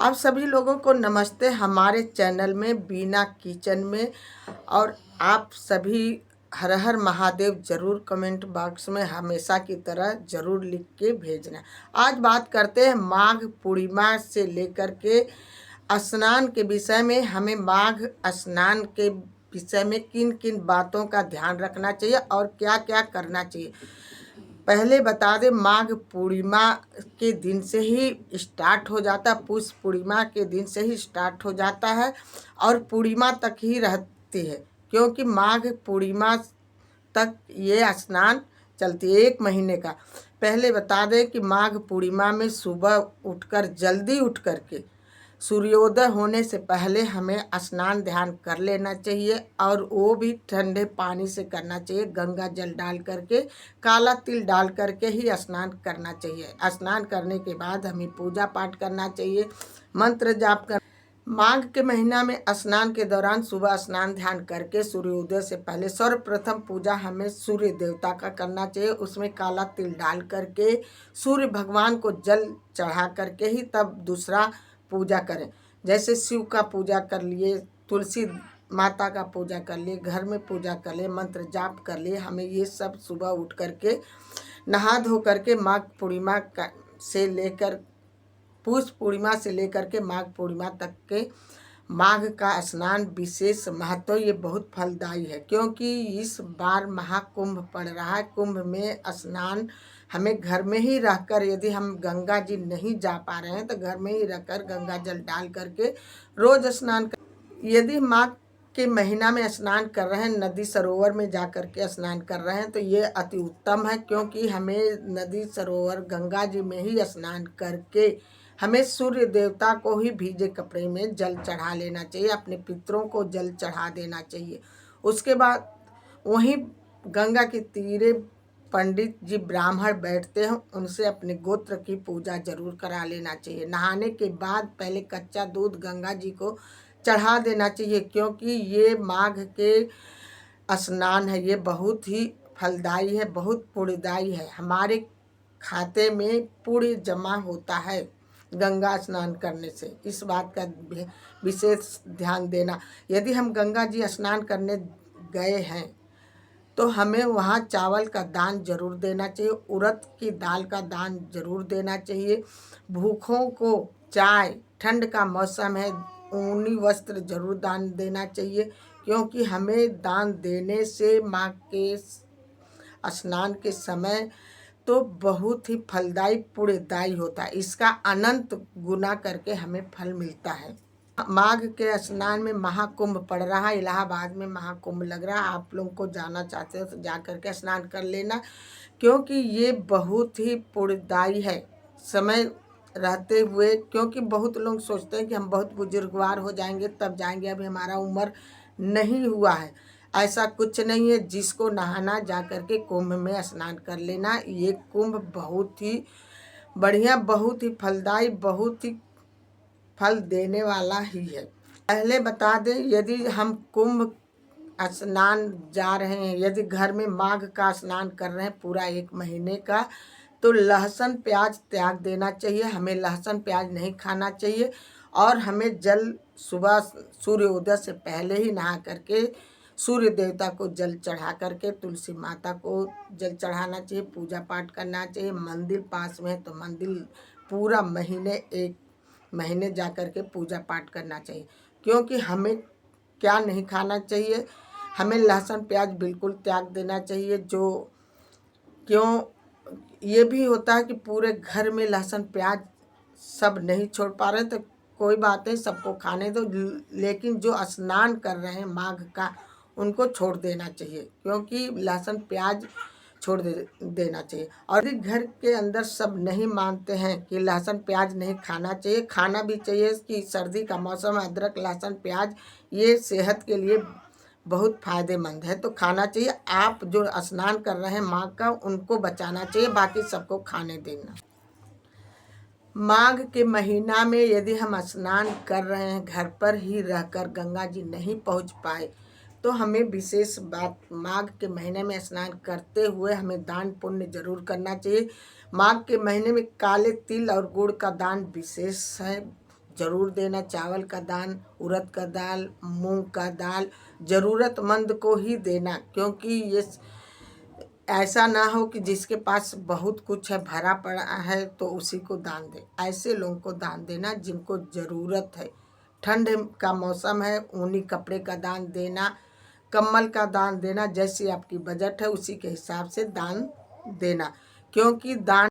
आप सभी लोगों को नमस्ते हमारे चैनल में बीना किचन में। और आप सभी हर हर महादेव ज़रूर कमेंट बॉक्स में हमेशा की तरह ज़रूर लिख के भेजना। आज बात करते हैं माघ पूर्णिमा से लेकर के स्नान के विषय में। हमें माघ स्नान के विषय में किन किन बातों का ध्यान रखना चाहिए और क्या क्या करना चाहिए। पहले बता दें, माघ पूर्णिमा के दिन से ही स्टार्ट हो जाता है, पुष पूर्णिमा के दिन से ही स्टार्ट हो जाता है और पूर्णिमा तक ही रहती है, क्योंकि माघ पूर्णिमा तक ये स्नान चलती है 1 महीने का। पहले बता दें कि माघ पूर्णिमा में सुबह उठकर जल्दी उठ करके सूर्योदय होने से पहले हमें स्नान ध्यान कर लेना चाहिए, और वो भी ठंडे पानी से करना चाहिए। गंगा जल डाल करके, काला तिल डाल करके ही स्नान करना चाहिए। स्नान करने के बाद हमें पूजा पाठ करना चाहिए, मंत्र जाप कर। माघ के महीना में स्नान के दौरान सुबह स्नान ध्यान करके सूर्योदय से पहले सर्वप्रथम पूजा हमें सूर्य देवता का करना चाहिए। उसमें काला तिल डाल करके सूर्य भगवान को जल चढ़ा करके ही तब दूसरा पूजा करें। जैसे शिव का पूजा कर लिए, तुलसी माता का पूजा कर लिए, घर में पूजा कर लिए, मंत्र जाप कर लिए। हमें ये सब सुबह उठ करके नहा धो करके माघ पूर्णिमा का से लेकर पुष पूर्णिमा से लेकर के माघ पूर्णिमा तक के माघ का स्नान विशेष महत्व, ये बहुत फलदायी है, क्योंकि इस बार महाकुंभ पड़ रहा है। कुंभ में स्नान हमें घर में ही रहकर, यदि हम गंगा जी नहीं जा पा रहे हैं तो घर में ही रहकर गंगा जल डाल करके रोज स्नान कर। यदि माघ के महीना में स्नान कर रहे हैं, नदी सरोवर में जा कर के स्नान कर रहे हैं, तो ये अति उत्तम है, क्योंकि हमें नदी सरोवर गंगा जी में ही स्नान करके हमें सूर्य देवता को ही भीगे कपड़े में जल चढ़ा लेना चाहिए, अपने पितरों को जल चढ़ा देना चाहिए। उसके बाद वहीं गंगा के तीरे पंडित जी ब्राह्मण बैठते हैं, उनसे अपने गोत्र की पूजा जरूर करा लेना चाहिए। नहाने के बाद पहले कच्चा दूध गंगा जी को चढ़ा देना चाहिए, क्योंकि ये माघ के स्नान है, ये बहुत ही फलदायी है, बहुत पुण्यदायी है। हमारे खाते में पुण्य जमा होता है गंगा स्नान करने से। इस बात का विशेष ध्यान देना। यदि हम गंगा जी स्नान करने गए हैं तो हमें वहाँ चावल का दान जरूर देना चाहिए, उड़द की दाल का दान जरूर देना चाहिए। भूखों को चाय, ठंड का मौसम है, ऊनी वस्त्र जरूर दान देना चाहिए, क्योंकि हमें दान देने से माँ के स्नान के समय तो बहुत ही फलदायी पुण्यदायी होता है। इसका अनंत गुना करके हमें फल मिलता है। माघ के स्नान में महाकुंभ पड़ रहा है, इलाहाबाद में महाकुंभ लग रहा है। आप लोगों को जाना चाहते हो तो जा करके स्नान कर लेना, क्योंकि ये बहुत ही पुण्यदायी है समय रहते हुए। क्योंकि बहुत लोग सोचते हैं कि हम बहुत बुजुर्गवार हो जाएंगे तब जाएंगे, अभी हमारा उम्र नहीं हुआ है। ऐसा कुछ नहीं है। जिसको नहाना जा करके कुंभ में स्नान कर लेना। ये कुंभ बहुत ही बढ़िया, बहुत ही फलदायी, बहुत ही फल देने वाला ही है। पहले बता दें, यदि हम कुंभ स्नान जा रहे हैं, यदि घर में माघ का स्नान कर रहे हैं पूरा 1 महीने का, तो लहसुन प्याज त्याग देना चाहिए। हमें लहसुन प्याज नहीं खाना चाहिए, और हमें जल सुबह सूर्योदय से पहले ही नहा करके सूर्य देवता को जल चढ़ा करके तुलसी माता को जल चढ़ाना चाहिए, पूजा पाठ करना चाहिए। मंदिर पास में है तो मंदिर पूरा 1 महीने जा कर के पूजा पाठ करना चाहिए। क्योंकि हमें क्या नहीं खाना चाहिए, हमें लहसुन प्याज बिल्कुल त्याग देना चाहिए। जो क्यों ये भी होता है कि पूरे घर में लहसुन प्याज सब नहीं छोड़ पा रहे, तो कोई बात नहीं, सबको खाने दो, लेकिन जो स्नान कर रहे हैं माघ का उनको छोड़ देना चाहिए, क्योंकि लहसुन प्याज छोड़ देना चाहिए। और घर के अंदर सब नहीं मानते हैं कि लहसुन प्याज नहीं खाना चाहिए, खाना भी चाहिए। कि सर्दी का मौसम है, अदरक लहसुन प्याज ये सेहत के लिए बहुत फायदेमंद है, तो खाना चाहिए। आप जो स्नान कर रहे हैं माघ का, उनको बचाना चाहिए, बाकी सबको खाने देना। माघ के महीना में यदि हम स्नान कर रहे हैं, घर पर ही रहकर गंगा जी नहीं पहुंच पाए, तो हमें विशेष बात, माघ के महीने में स्नान करते हुए हमें दान पुण्य जरूर करना चाहिए। माघ के महीने में काले तिल और गुड़ का दान विशेष है, ज़रूर देना। चावल का दान, उड़द का दाल, मूंग का दाल ज़रूरतमंद को ही देना, क्योंकि ये ऐसा ना हो कि जिसके पास बहुत कुछ है, भरा पड़ा है, तो उसी को दान दे। ऐसे लोगों को दान देना जिनको ज़रूरत है। ठंड का मौसम है, ऊनी कपड़े का दान देना, कम्बल का दान देना। जैसे आपकी बजट है उसी के हिसाब से दान देना, क्योंकि दान